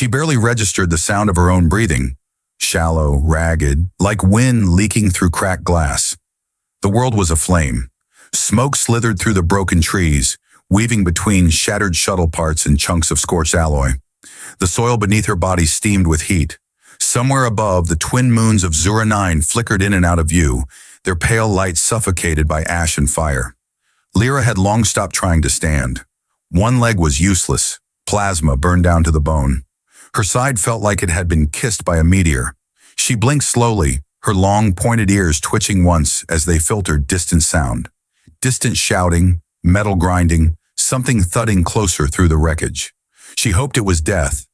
She barely registered the sound of her own breathing, shallow, ragged, like wind leaking through cracked glass. The world was aflame. Smoke slithered through the broken trees, weaving between shattered shuttle parts and chunks of scorched alloy. The soil beneath her body steamed with heat. Somewhere above, the twin moons of Zura 9 flickered in and out of view, their pale light suffocated by ash and fire. Lyra had long stopped trying to stand. One leg was useless, plasma burned down to the bone. Her side felt like it had been kissed by a meteor. She blinked slowly, her long, pointed ears twitching once as they filtered distant sound. Distant shouting, metal grinding, something thudding closer through the wreckage. She hoped it was death.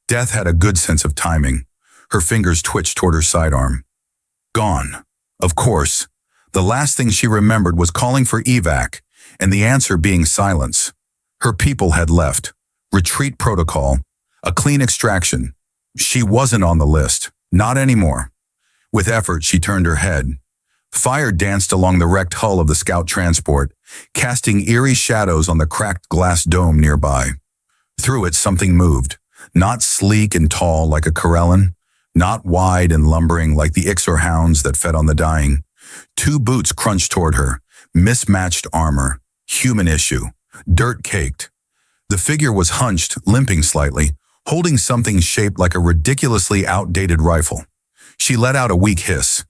Death had a good sense of timing. Her fingers twitched toward her sidearm. Gone. Of course. The last thing she remembered was calling for evac, and the answer being silence. Her people had left. Retreat protocol. A clean extraction. She wasn't on the list. Not anymore. With effort, she turned her head. Fire danced along the wrecked hull of the scout transport, casting eerie shadows on the cracked glass dome nearby. Through it, something moved. Not sleek and tall like a Corellan, not wide and lumbering like the Ixor hounds that fed on the dying. Two boots crunched toward her, mismatched armor, human issue, dirt-caked. The figure was hunched, limping slightly, holding something shaped like a ridiculously outdated rifle. She let out a weak hiss.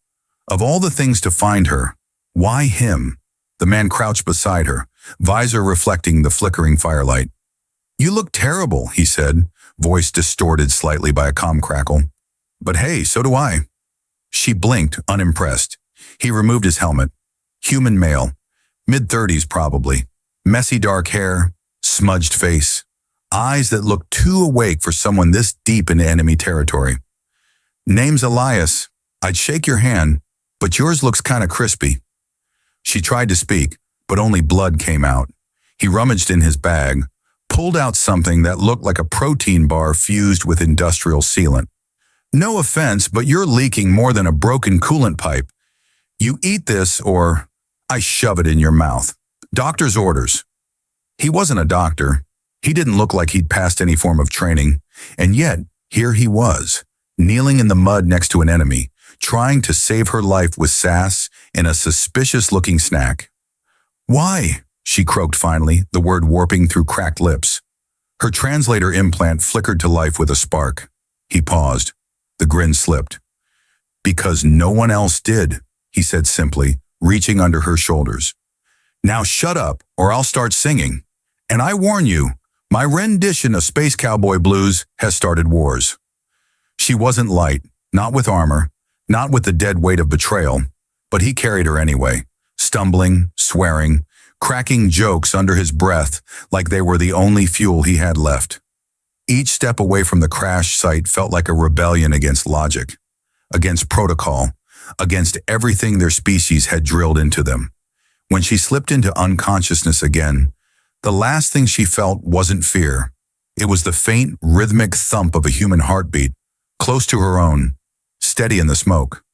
Of all the things to find her, why him? The man crouched beside her, visor reflecting the flickering firelight. "You look terrible," he said, voice distorted slightly by a calm crackle. "But hey, so do I." She blinked, unimpressed. He removed his helmet. Human male, mid-30s probably. Messy dark hair, smudged face. Eyes that looked too awake for someone this deep into enemy territory. "Name's Elias. I'd shake your hand, but yours looks kinda crispy." She tried to speak, but only blood came out. He rummaged in his bag, pulled out something that looked like a protein bar fused with industrial sealant. "No offense, but you're leaking more than a broken coolant pipe. You eat this or I shove it in your mouth. Doctor's orders." He wasn't a doctor. He didn't look like he'd passed any form of training, and yet here he was, kneeling in the mud next to an enemy, trying to save her life with sass and a suspicious-looking snack. "Why?" she croaked finally, the word warping through cracked lips. Her translator implant flickered to life with a spark. He paused. The grin slipped. "Because no one else did," he said simply, reaching under her shoulders. "Now shut up, or I'll start singing. And I warn you, my rendition of Space Cowboy Blues has started wars." She wasn't light, not with armor, not with the dead weight of betrayal, but he carried her anyway, stumbling, swearing, cracking jokes under his breath like they were the only fuel he had left. Each step away from the crash site felt like a rebellion against logic, against protocol, against everything their species had drilled into them. When she slipped into unconsciousness again, the last thing she felt wasn't fear. It was the faint, rhythmic thump of a human heartbeat, close to her own, steady in the smoke.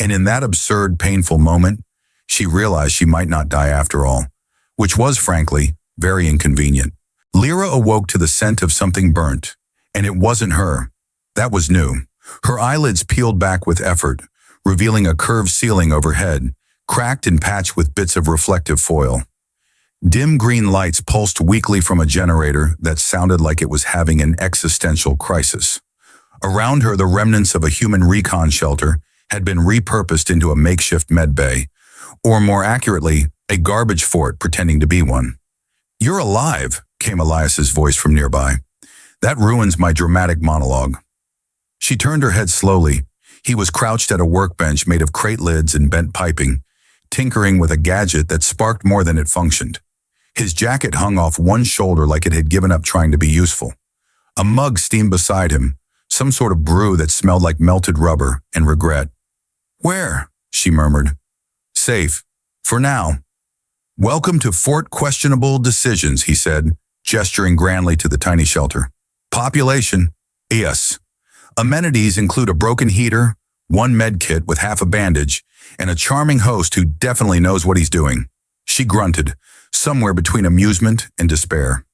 And in that absurd, painful moment, she realized she might not die after all, which was, frankly, very inconvenient. Lyra awoke to the scent of something burnt, and it wasn't her. That was new. Her eyelids peeled back with effort, revealing a curved ceiling overhead, cracked and patched with bits of reflective foil. Dim green lights pulsed weakly from a generator that sounded like it was having an existential crisis. Around her, the remnants of a human recon shelter had been repurposed into a makeshift med bay, or more accurately, a garbage fort pretending to be one. "You're alive," came Elias's voice from nearby. "That ruins my dramatic monologue." She turned her head slowly. He was crouched at a workbench made of crate lids and bent piping, tinkering with a gadget that sparked more than it functioned. His jacket hung off one shoulder like it had given up trying to be useful. A mug steamed beside him, some sort of brew that smelled like melted rubber and regret. "Where?" she murmured. "Safe. For now." "Welcome to Fort Questionable Decisions," he said, gesturing grandly to the tiny shelter. "Population? Yes. Amenities include a broken heater, one med kit with half a bandage, and a charming host who definitely knows what he's doing." She grunted, somewhere between amusement and despair.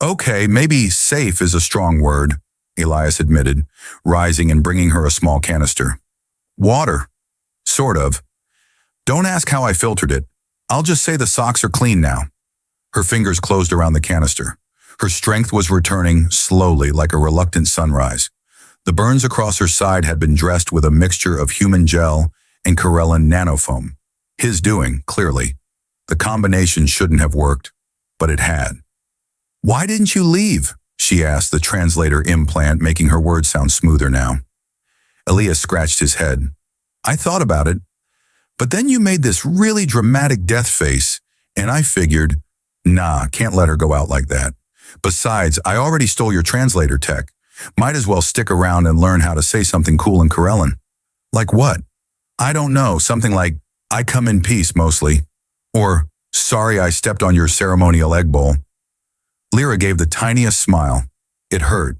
"Okay, maybe safe is a strong word. Elias admitted, rising and bringing her a small canister. Water. Sort of. Don't ask how I filtered it. I'll just say the socks are clean now. Her fingers closed around the canister. Her strength was returning slowly like a reluctant sunrise. The burns across her side had been dressed with a mixture of human gel and Corellan nanofoam. His doing, clearly. The combination shouldn't have worked, but it had. Why didn't you leave? She asked, the translator implant making her words sound smoother now. Elias scratched his head. I thought about it, but then you made this really dramatic death face, and I figured, nah, can't let her go out like that. Besides, I already stole your translator tech. Might as well stick around and learn how to say something cool in Corellan. Like what? I don't know, something like, I come in peace mostly. Or, sorry I stepped on your ceremonial egg bowl. Lyra gave the tiniest smile. It hurt,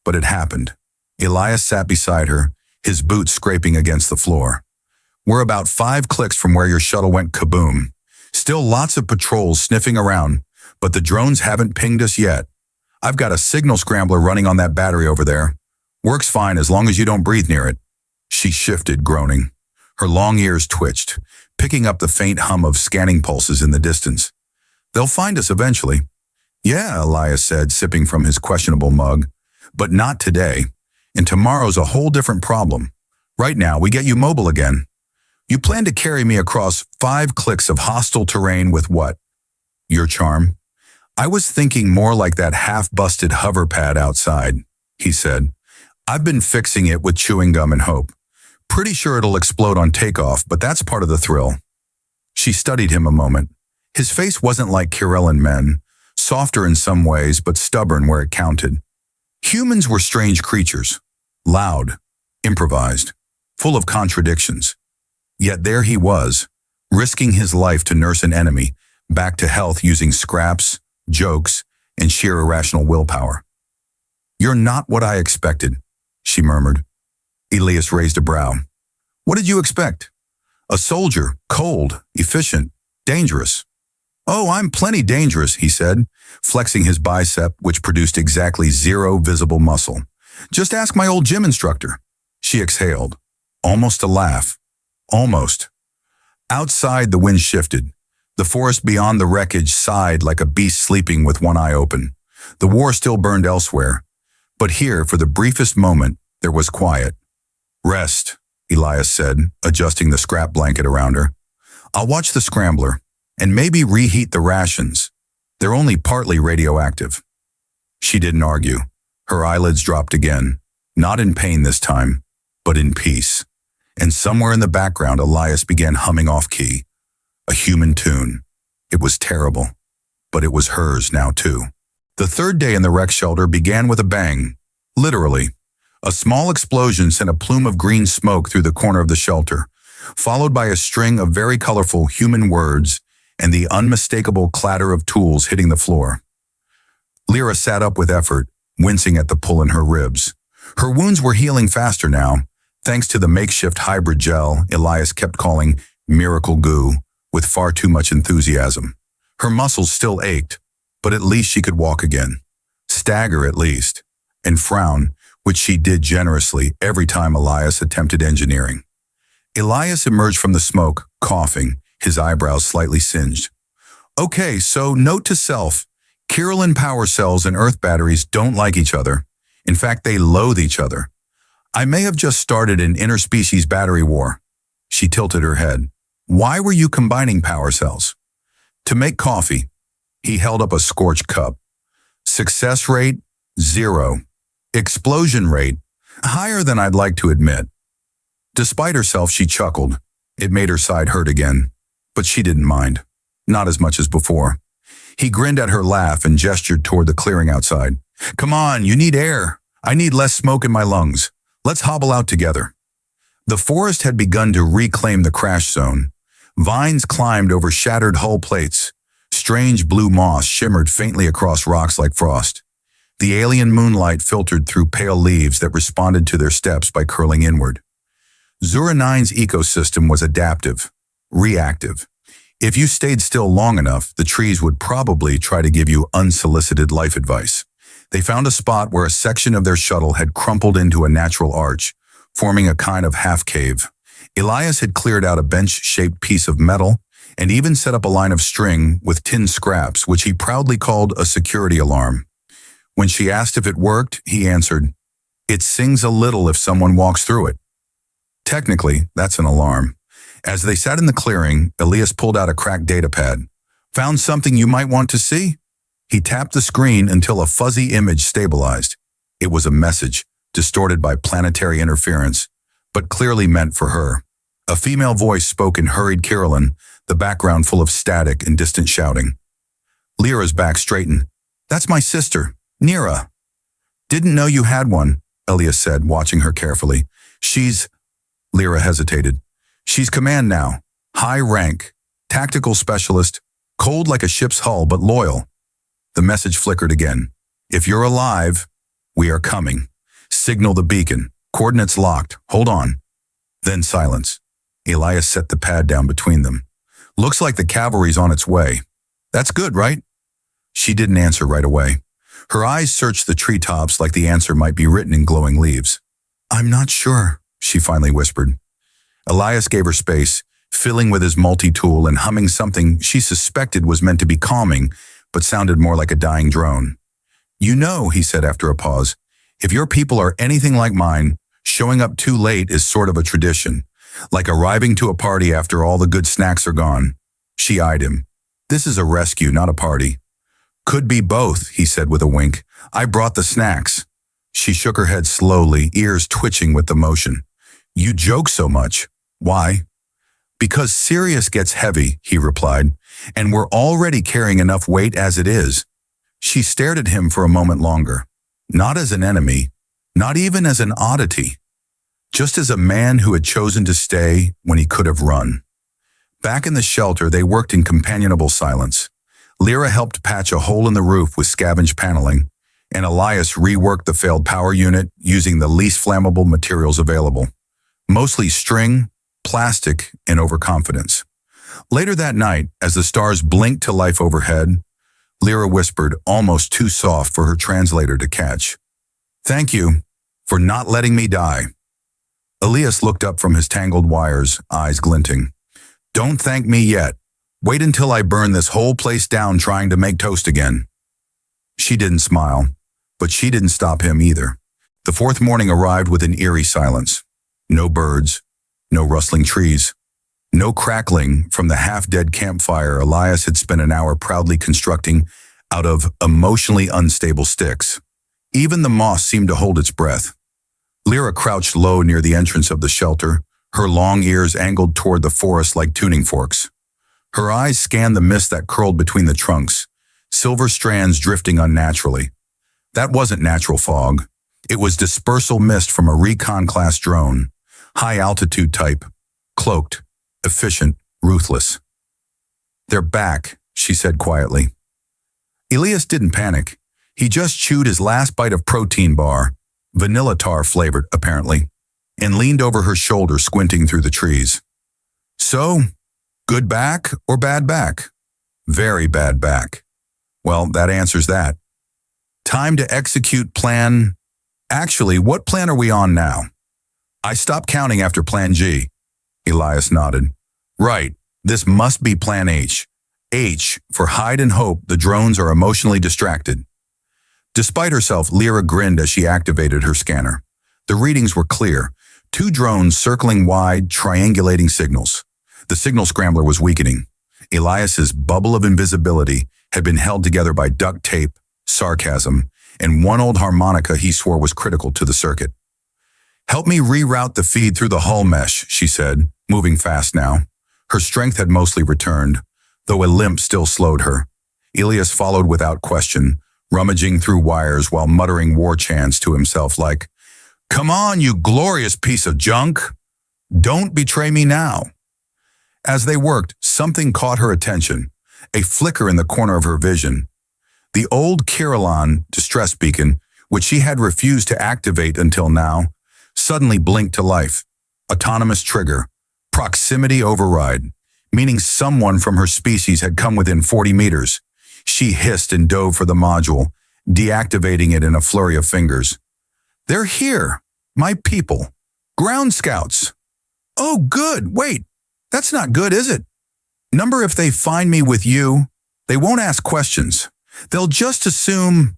but it happened. Elias sat beside her, his boots scraping against the floor. We're about 5 clicks from where your shuttle went kaboom. Still lots of patrols sniffing around, but the drones haven't pinged us yet. I've got a signal scrambler running on that battery over there. Works fine as long as you don't breathe near it. She shifted, groaning. Her long ears twitched, picking up the faint hum of scanning pulses in the distance. They'll find us eventually. Yeah, Elias said, sipping from his questionable mug. But not today. And tomorrow's a whole different problem. Right now, we get you mobile again. You plan to carry me across 5 clicks of hostile terrain with what? Your charm? I was thinking more like that half-busted hover pad outside, he said. I've been fixing it with chewing gum and hope. Pretty sure it'll explode on takeoff, but that's part of the thrill. She studied him a moment. His face wasn't like Corellan men, softer in some ways, but stubborn where it counted. Humans were strange creatures, loud, improvised, full of contradictions. Yet there he was, risking his life to nurse an enemy, back to health using scraps, jokes, and sheer irrational willpower. You're not what I expected, she murmured. Elias raised a brow. What did you expect? A soldier, cold, efficient, dangerous. Oh, I'm plenty dangerous, he said, flexing his bicep, which produced exactly 0 visible muscle. Just ask my old gym instructor. She exhaled. Almost a laugh. Almost. Outside, the wind shifted. The forest beyond the wreckage sighed like a beast sleeping with one eye open. The war still burned elsewhere. But here, for the briefest moment, there was quiet. Rest, Elias said, adjusting the scrap blanket around her. I'll watch the scrambler, and maybe reheat the rations. They're only partly radioactive. She didn't argue. Her eyelids dropped again, not in pain this time, but in peace. And somewhere in the background, Elias began humming off-key. A human tune. It was terrible, but it was hers now too. The 3rd day in the rec shelter began with a bang. Literally. A small explosion sent a plume of green smoke through the corner of the shelter, followed by a string of very colorful human words and the unmistakable clatter of tools hitting the floor. Lyra sat up with effort, wincing at the pull in her ribs. Her wounds were healing faster now, thanks to the makeshift hybrid gel Elias kept calling miracle goo, with far too much enthusiasm. Her muscles still ached, but at least she could walk again. Stagger at least, and frown, which she did generously every time Elias attempted engineering. Elias emerged from the smoke, coughing, his eyebrows slightly singed. Okay, so note to self, Corellan power cells and Earth batteries don't like each other. In fact, they loathe each other. I may have just started an interspecies battery war. She tilted her head. Why were you combining power cells? To make coffee. He held up a scorched cup. Success rate, 0. Explosion rate, higher than I'd like to admit. Despite herself, she chuckled. It made her side hurt again. But she didn't mind. Not as much as before. He grinned at her laugh and gestured toward the clearing outside. Come on, you need air. I need less smoke in my lungs. Let's hobble out together. The forest had begun to reclaim the crash zone. Vines climbed over shattered hull plates. Strange blue moss shimmered faintly across rocks like frost. The alien moonlight filtered through pale leaves that responded to their steps by curling inward. Zura 9's ecosystem was adaptive, reactive. If you stayed still long enough, the trees would probably try to give you unsolicited life advice. They found a spot where a section of their shuttle had crumpled into a natural arch, forming a kind of half-cave. Elias had cleared out a bench-shaped piece of metal and even set up a line of string with tin scraps, which he proudly called a security alarm. When she asked if it worked, he answered, "It sings a little if someone walks through it." Technically, that's an alarm. As they sat in the clearing, Elias pulled out a cracked datapad. "Found something you might want to see?" He tapped the screen until a fuzzy image stabilized. It was a message, distorted by planetary interference, but clearly meant for her. A female voice spoke in hurried Kirilan, the background full of static and distant shouting. Lyra's back straightened. "That's my sister, Nira." "Didn't know you had one," Elias said, watching her carefully. "She's—" Lyra hesitated. "She's command now. High rank. Tactical specialist. Cold like a ship's hull, but loyal." The message flickered again. "If you're alive, we are coming. Signal the beacon. Coordinates locked. Hold on." Then silence. Elias set the pad down between them. "Looks like the cavalry's on its way. That's good, right?" She didn't answer right away. Her eyes searched the treetops like the answer might be written in glowing leaves. "I'm not sure," she finally whispered. Elias gave her space, filling with his multi-tool and humming something she suspected was meant to be calming, but sounded more like a dying drone. "You know," he said after a pause, "if your people are anything like mine, showing up too late is sort of a tradition, like arriving to a party after all the good snacks are gone." She eyed him. "This is a rescue, not a party." "Could be both," he said with a wink. "I brought the snacks." She shook her head slowly, ears twitching with the motion. "You joke so much. Why?" "Because Sirius gets heavy," he replied, "and we're already carrying enough weight as it is." She stared at him for a moment longer. Not as an enemy, not even as an oddity, just as a man who had chosen to stay when he could have run. Back in the shelter, they worked in companionable silence. Lyra helped patch a hole in the roof with scavenged paneling, and Elias reworked the failed power unit using the least flammable materials available. Mostly string, plastic, and overconfidence. Later that night, as the stars blinked to life overhead, Lyra whispered, almost too soft for her translator to catch, "Thank you for not letting me die." Elias looked up from his tangled wires, eyes glinting. "Don't thank me yet. Wait until I burn this whole place down trying to make toast again." She didn't smile, but she didn't stop him either. The fourth morning arrived with an eerie silence. No birds, no rustling trees, no crackling from the half-dead campfire Elias had spent an hour proudly constructing out of emotionally unstable sticks. Even the moss seemed to hold its breath. Lyra crouched low near the entrance of the shelter, her long ears angled toward the forest like tuning forks. Her eyes scanned the mist that curled between the trunks, silver strands drifting unnaturally. That wasn't natural fog. It was dispersal mist from a recon-class drone, high-altitude type, cloaked, efficient, ruthless. "They're back," she said quietly. Elias didn't panic. He just chewed his last bite of protein bar, vanilla tar flavored apparently, and leaned over her shoulder squinting through the trees. "So, good back or bad back?" "Very bad back." "Well, that answers that. Time to execute plan. Actually, what plan are we on now?" "I stopped counting after Plan G." Elias nodded. "Right, this must be Plan H. H for hide and hope the drones are emotionally distracted." Despite herself, Lyra grinned as she activated her scanner. The readings were clear. 2 drones circling wide, triangulating signals. The signal scrambler was weakening. Elias's bubble of invisibility had been held together by duct tape, sarcasm, and one old harmonica he swore was critical to the circuit. "Help me reroute the feed through the hull mesh," she said, moving fast now. Her strength had mostly returned, though a limp still slowed her. Elias followed without question, rummaging through wires while muttering war chants to himself like, "Come on, you glorious piece of junk! Don't betray me now!" As they worked, something caught her attention, a flicker in the corner of her vision. The old Kirilan distress beacon, which she had refused to activate until now, suddenly blinked to life. Autonomous trigger, proximity override, meaning someone from her species had come within 40 meters. She hissed and dove for the module, deactivating it in a flurry of fingers. "They're here, my people. Ground scouts." "Oh, good. Wait, that's not good, is it? Number, if they find me with you, they won't ask questions. They'll just assume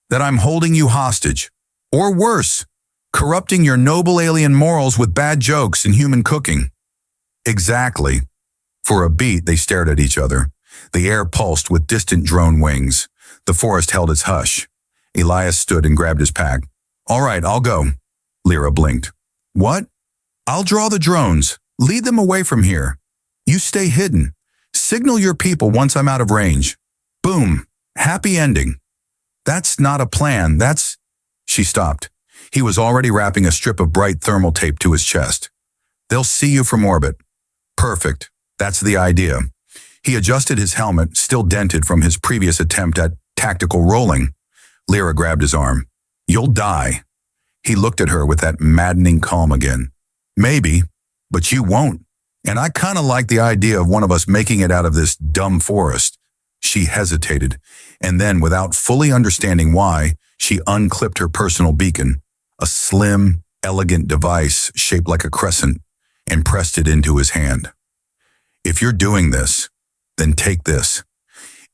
that I'm holding you hostage. Or worse, corrupting your noble alien morals with bad jokes and human cooking." "Exactly." For a beat, they stared at each other. The air pulsed with distant drone wings. The forest held its hush. Elias stood and grabbed his pack. "All right, I'll go." Lyra blinked. "What?" "I'll draw the drones. Lead them away from here. You stay hidden. Signal your people once I'm out of range." Boom. Happy ending. "That's not a plan, that's—" She stopped. He was already wrapping a strip of bright thermal tape to his chest. "They'll see you from orbit." "Perfect. That's the idea." He adjusted his helmet, still dented from his previous attempt at tactical rolling. Lyra grabbed his arm. "You'll die." He looked at her with that maddening calm again. "Maybe, but you won't. And I kind of like the idea of one of us making it out of this dumb forest." She hesitated, and then, without fully understanding why, she unclipped her personal beacon, a slim, elegant device shaped like a crescent, and pressed it into his hand. "If you're doing this, then take this.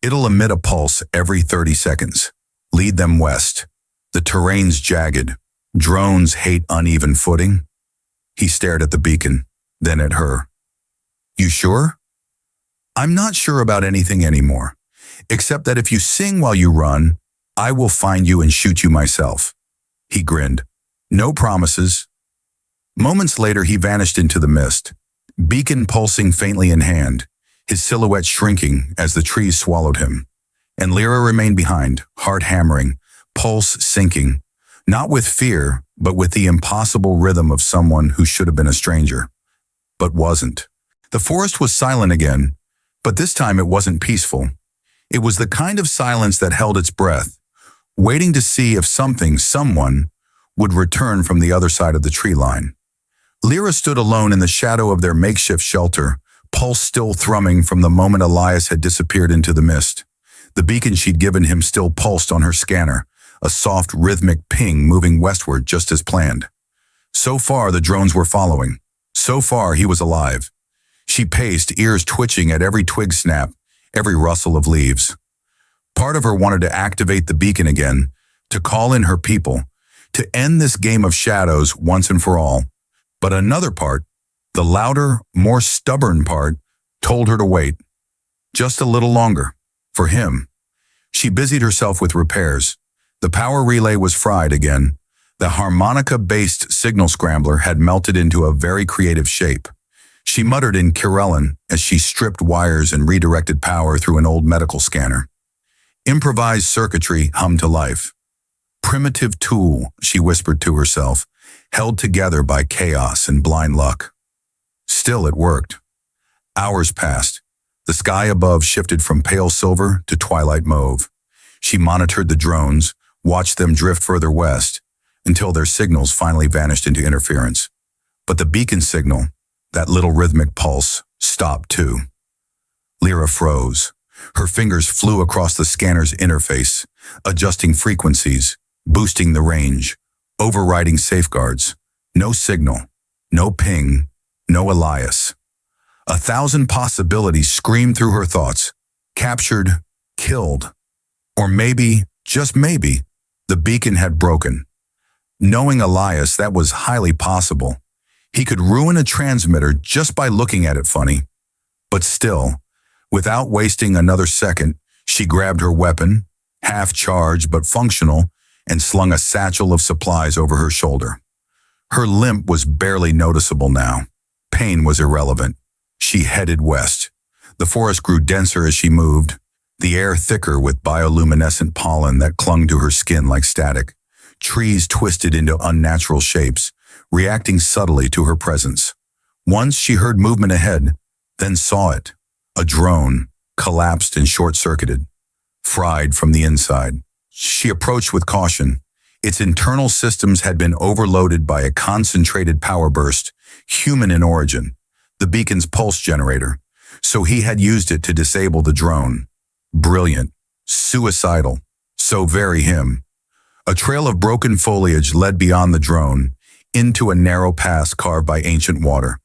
It'll emit a pulse every 30 seconds. Lead them west. The terrain's jagged. Drones hate uneven footing." He stared at the beacon, then at her. "You sure?" "I'm not sure about anything anymore, except that if you sing while you run, I will find you and shoot you myself." He grinned. "No promises." Moments later, he vanished into the mist, beacon pulsing faintly in hand, his silhouette shrinking as the trees swallowed him. And Lyra remained behind, heart hammering, pulse sinking, not with fear, but with the impossible rhythm of someone who should have been a stranger, but wasn't. The forest was silent again, but this time it wasn't peaceful. It was the kind of silence that held its breath, waiting to see if someone, would return from the other side of the tree line. Lyra stood alone in the shadow of their makeshift shelter, pulse still thrumming from the moment Elias had disappeared into the mist. The beacon she'd given him still pulsed on her scanner, a soft, rhythmic ping moving westward just as planned. So far, the drones were following. So far, he was alive. She paced, ears twitching at every twig snap, every rustle of leaves. Part of her wanted to activate the beacon again, to call in her people, to end this game of shadows once and for all. But another part, the louder, more stubborn part, told her to wait. Just a little longer. For him. She busied herself with repairs. The power relay was fried again. The harmonica-based signal scrambler had melted into a very creative shape. She muttered in Kirellan as she stripped wires and redirected power through an old medical scanner. Improvised circuitry hummed to life. Primitive tool, she whispered to herself, held together by chaos and blind luck. Still it worked. Hours passed. The sky above shifted from pale silver to twilight mauve. She monitored the drones, watched them drift further west, until their signals finally vanished into interference. But the beacon signal, that little rhythmic pulse, stopped too. Lyra froze. Her fingers flew across the scanner's interface, adjusting frequencies, boosting the range, overriding safeguards. No signal, no ping, no Elias. 1,000 possibilities screamed through her thoughts. Captured, killed. Or maybe, just maybe, the beacon had broken. Knowing Elias, that was highly possible. He could ruin a transmitter just by looking at it funny. But still, without wasting another second, she grabbed her weapon, half charged but functional, and slung a satchel of supplies over her shoulder. Her limp was barely noticeable now. Pain was irrelevant. She headed west. The forest grew denser as she moved, the air thicker with bioluminescent pollen that clung to her skin like static. Trees twisted into unnatural shapes, reacting subtly to her presence. Once she heard movement ahead, then saw it. A drone, collapsed and short-circuited, fried from the inside. She approached with caution. Its internal systems had been overloaded by a concentrated power burst, human in origin, the beacon's pulse generator, so he had used it to disable the drone. Brilliant, suicidal, So very him. A trail of broken foliage led beyond the drone, into a narrow pass carved by ancient water.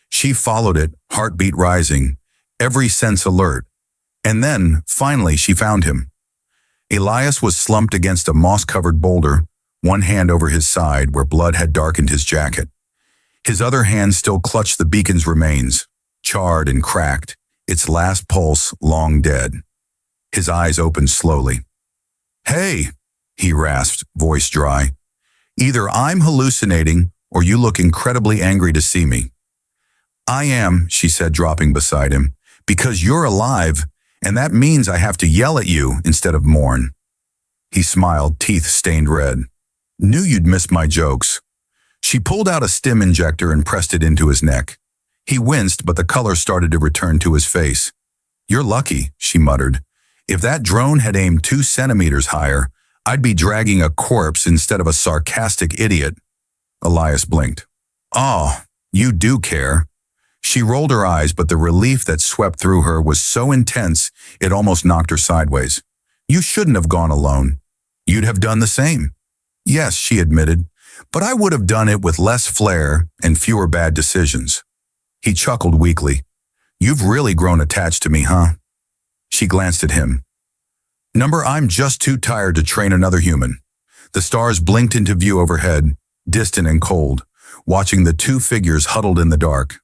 She followed it, heartbeat rising, every sense alert. And then, finally, she found him. Elias was slumped against a moss-covered boulder, one hand over his side where blood had darkened his jacket. His other hand still clutched the beacon's remains, charred and cracked, its last pulse long dead. His eyes opened slowly. "Hey," he rasped, voice dry. "Either I'm hallucinating or you look incredibly angry to see me." "I am," she said, dropping beside him, "because you're alive, and that means I have to yell at you instead of mourn." He smiled, teeth stained red. "Knew you'd miss my jokes." She pulled out a stim injector and pressed it into his neck. He winced, but the color started to return to his face. "You're lucky," she muttered. "If that drone had aimed 2 centimeters higher, I'd be dragging a corpse instead of a sarcastic idiot." Elias blinked. "Oh, you do care." She rolled her eyes, but the relief that swept through her was so intense it almost knocked her sideways. "You shouldn't have gone alone. You'd have done the same." "Yes," she admitted, "but I would have done it with less flair and fewer bad decisions." He chuckled weakly. "You've really grown attached to me, huh?" She glanced at him. I'm just too tired to train another human." The stars blinked into view overhead, distant and cold, watching the 2 figures huddled in the dark.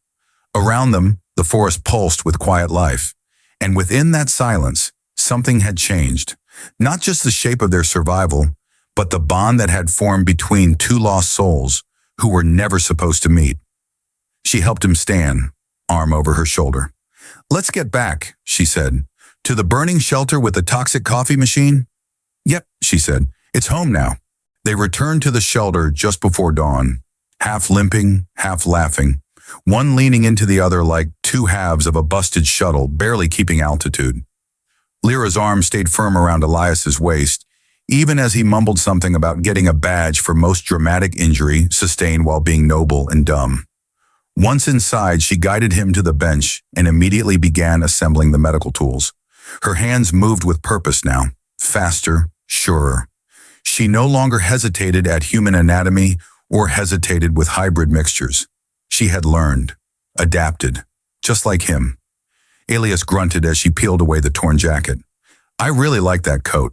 Around them, the forest pulsed with quiet life, and within that silence, something had changed. Not just the shape of their survival, but the bond that had formed between 2 lost souls who were never supposed to meet. She helped him stand, arm over her shoulder. "Let's get back," she said. "To the burning shelter with the toxic coffee machine?" "Yep," she said. "It's home now." They returned to the shelter just before dawn, half limping, half laughing, one leaning into the other like 2 halves of a busted shuttle, barely keeping altitude. Lyra's arm stayed firm around Elias's waist, even as he mumbled something about getting a badge for most dramatic injury sustained while being noble and dumb. Once inside, she guided him to the bench and immediately began assembling the medical tools. Her hands moved with purpose now, faster, surer. She no longer hesitated at human anatomy or hesitated with hybrid mixtures. She had learned, adapted, just like him. Elias grunted as she peeled away the torn jacket. "I really like that coat."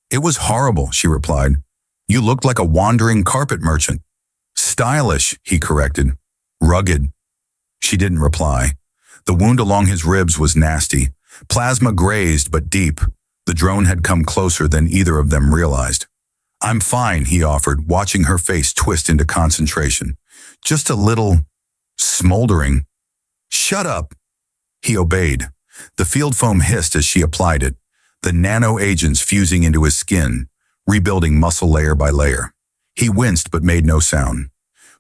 "It was horrible," she replied. "You looked like a wandering carpet merchant." "Stylish," he corrected. "Rugged." She didn't reply. The wound along his ribs was nasty. Plasma grazed but deep. The drone had come closer than either of them realized. "I'm fine," he offered, watching her face twist into concentration. "Just a little smoldering." "Shut up." He obeyed. The field foam hissed as she applied it, the nano agents fusing into his skin, rebuilding muscle layer by layer. He winced but made no sound.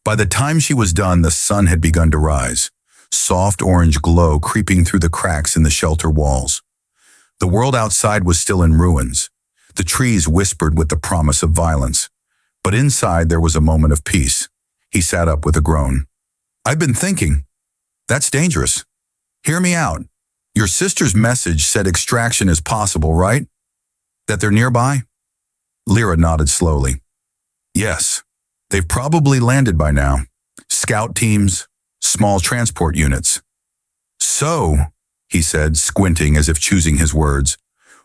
By the time she was done, the sun had begun to rise, soft orange glow creeping through the cracks in the shelter walls. The world outside was still in ruins. The trees whispered with the promise of violence. But inside there was a moment of peace. He sat up with a groan. "I've been thinking. That's dangerous. Hear me out. Your sister's message said extraction is possible, right? That they're nearby?" Lyra nodded slowly. "Yes. They've probably landed by now. Scout teams, small transport units." "So," he said, squinting as if choosing his words,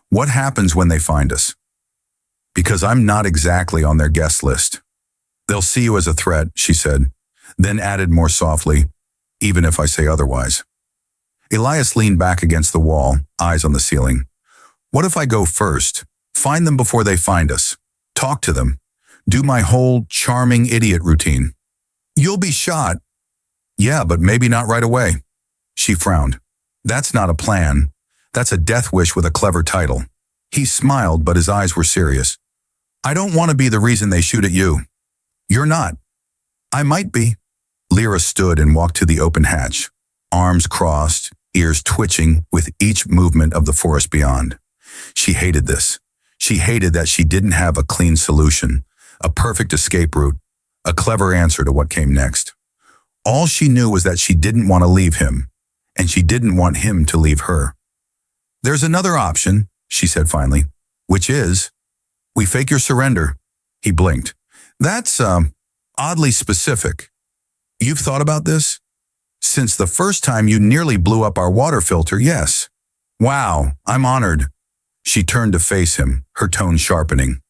"what happens when they find us?" "Because I'm not exactly on their guest list." "They'll see you as a threat," she said, then added more softly, "even if I say otherwise." Elias leaned back against the wall, eyes on the ceiling. "What if I go first? Find them before they find us. Talk to them. Do my whole charming idiot routine." "You'll be shot." "Yeah, but maybe not right away." She frowned. "That's not a plan. That's a death wish with a clever title." He smiled, but his eyes were serious. "I don't want to be the reason they shoot at you." "You're not." "I might be." Lyra stood and walked to the open hatch, arms crossed, ears twitching with each movement of the forest beyond. She hated this. She hated that she didn't have a clean solution, a perfect escape route, a clever answer to what came next. All she knew was that she didn't want to leave him, and she didn't want him to leave her. "There's another option," she said finally, "which is We fake your surrender. He blinked. That's, oddly specific. You've thought about this? Since the first time you nearly blew up our water filter, yes. Wow, I'm honored. She turned to face him, her tone sharpening.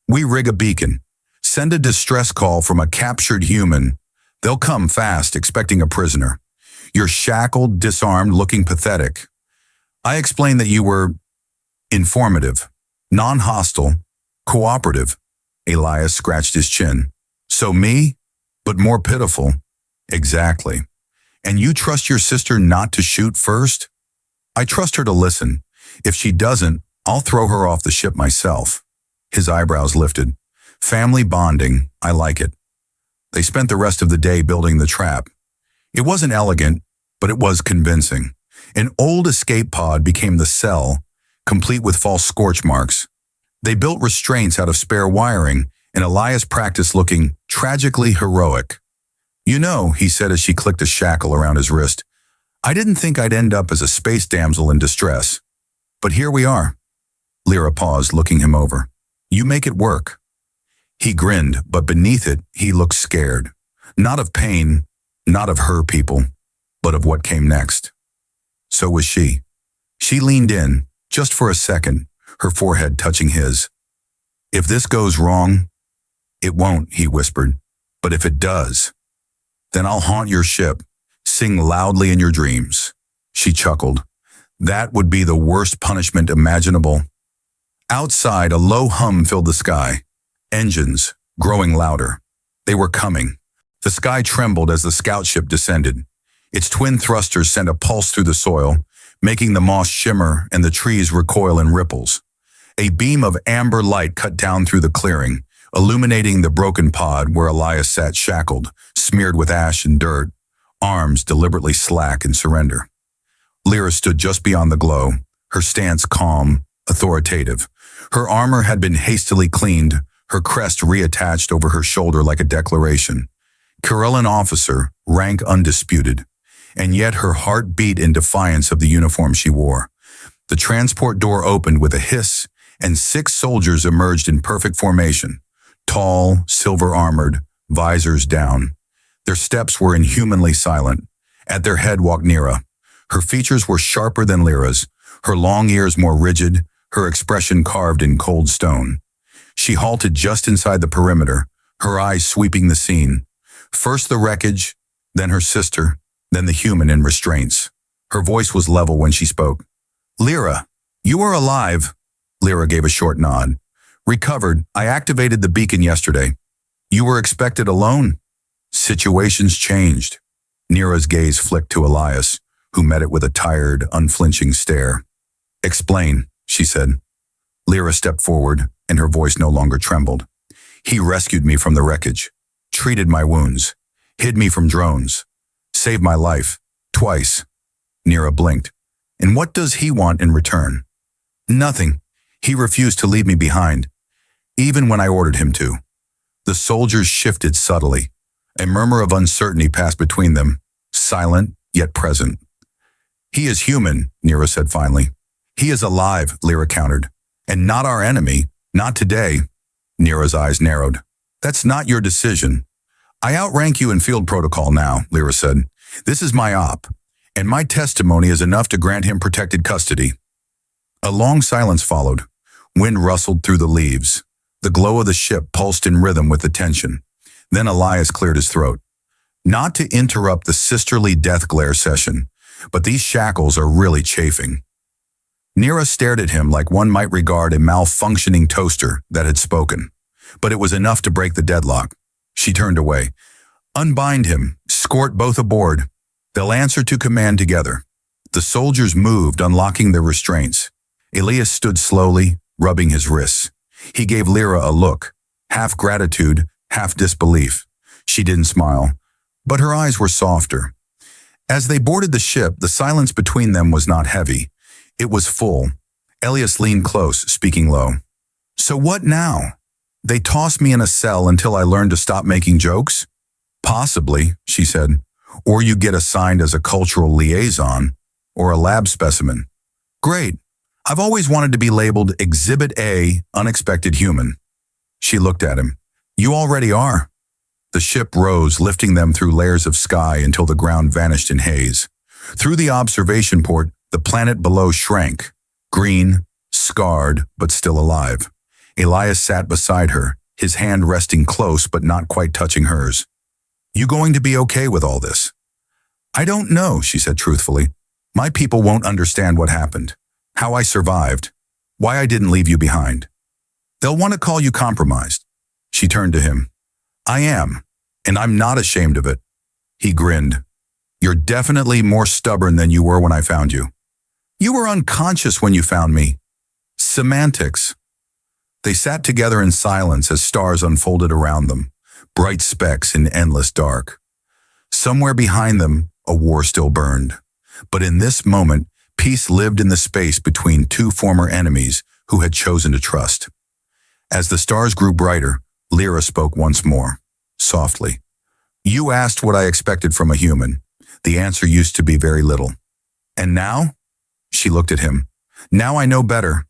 We rig a beacon. Send a distress call from a captured human. They'll come fast, expecting a prisoner. You're shackled, disarmed, looking pathetic. I explained that you were informative, non-hostile, cooperative. Elias scratched his chin. So me? But more pitiful. Exactly. And you trust your sister not to shoot first? I trust her to listen. If she doesn't, I'll throw her off the ship myself. His eyebrows lifted. Family bonding, I like it. They spent the rest of the day building the trap. It wasn't elegant, but it was convincing. An old escape pod became the cell, complete with false scorch marks. They built restraints out of spare wiring, and Elias practiced looking tragically heroic. You know, he said as she clicked a shackle around his wrist, I didn't think I'd end up as a space damsel in distress. But here we are. Lyra paused, looking him over. You make it work. He grinned, but beneath it, he looked scared. Not of pain, not of her people, but of what came next. So was she. She leaned in, just for a second, her forehead touching his. If this goes wrong, it won't, he whispered. But if it does, then I'll haunt your ship, sing loudly in your dreams. She chuckled. That would be the worst punishment imaginable. Outside, a low hum filled the sky. Engines, growing louder. They were coming. The sky trembled as the scout ship descended. Its twin thrusters sent a pulse through the soil, making the moss shimmer and the trees recoil in ripples. A beam of amber light cut down through the clearing, illuminating the broken pod where Elias sat shackled, smeared with ash and dirt, arms deliberately slack in surrender. Lyra stood just beyond the glow, her stance calm, authoritative. Her armor had been hastily cleaned, her crest reattached over her shoulder like a declaration. Corellan officer, rank undisputed, and yet her heart beat in defiance of the uniform she wore. The transport door opened with a hiss, and 6 soldiers emerged in perfect formation, tall, silver-armored, visors down. Their steps were inhumanly silent. At their head walked Nira. Her features were sharper than Lyra's, her long ears more rigid, her expression carved in cold stone. She halted just inside the perimeter, her eyes sweeping the scene. First the wreckage, then her sister, then the human in restraints. Her voice was level when she spoke. Lyra, you are alive. Lyra gave a short nod. Recovered, I activated the beacon yesterday. You were expected alone? Situations changed. Nira's gaze flicked to Elias, who met it with a tired, unflinching stare. Explain, she said. Lyra stepped forward, and her voice no longer trembled. He rescued me from the wreckage, treated my wounds, hid me from drones, saved my life, twice. Nira blinked. And what does he want in return? Nothing. He refused to leave me behind, even when I ordered him to. The soldiers shifted subtly. A murmur of uncertainty passed between them, silent yet present. He is human, Nira said finally. He is alive, Lyra countered. And not our enemy, not today. Nira's eyes narrowed. That's not your decision. I outrank you in field protocol now, Lyra said. This is my op, and my testimony is enough to grant him protected custody. A long silence followed. Wind rustled through the leaves. The glow of the ship pulsed in rhythm with the tension. Then Elias cleared his throat. Not to interrupt the sisterly death glare session, but these shackles are really chafing. Nira stared at him like one might regard a malfunctioning toaster that had spoken, but it was enough to break the deadlock. She turned away. Unbind him, escort both aboard. They'll answer to command together. The soldiers moved, unlocking their restraints. Elias stood slowly, rubbing his wrists. He gave Lyra a look, half gratitude, half disbelief. She didn't smile, but her eyes were softer. As they boarded the ship, the silence between them was not heavy. It was full. Elias leaned close, speaking low. So what now? They toss me in a cell until I learn to stop making jokes? Possibly, she said. Or you get assigned as a cultural liaison, or a lab specimen. Great. I've always wanted to be labeled Exhibit A, Unexpected Human. She looked at him. You already are. The ship rose, lifting them through layers of sky until the ground vanished in haze. Through the observation port, the planet below shrank. Green, scarred, but still alive. Elias sat beside her, his hand resting close but not quite touching hers. You going to be okay with all this? I don't know, she said truthfully. My people won't understand what happened, how I survived, why I didn't leave you behind. They'll want to call you compromised. She turned to him. I am, and I'm not ashamed of it. He grinned. You're definitely more stubborn than you were when I found you. You were unconscious when you found me. Semantics. They sat together in silence as stars unfolded around them, bright specks in endless dark. Somewhere behind them, a war still burned. But in this moment, peace lived in the space between two former enemies who had chosen to trust. As the stars grew brighter, Lyra spoke once more, softly. You asked what I expected from a human. The answer used to be very little. And now? She looked at him. Now I know better.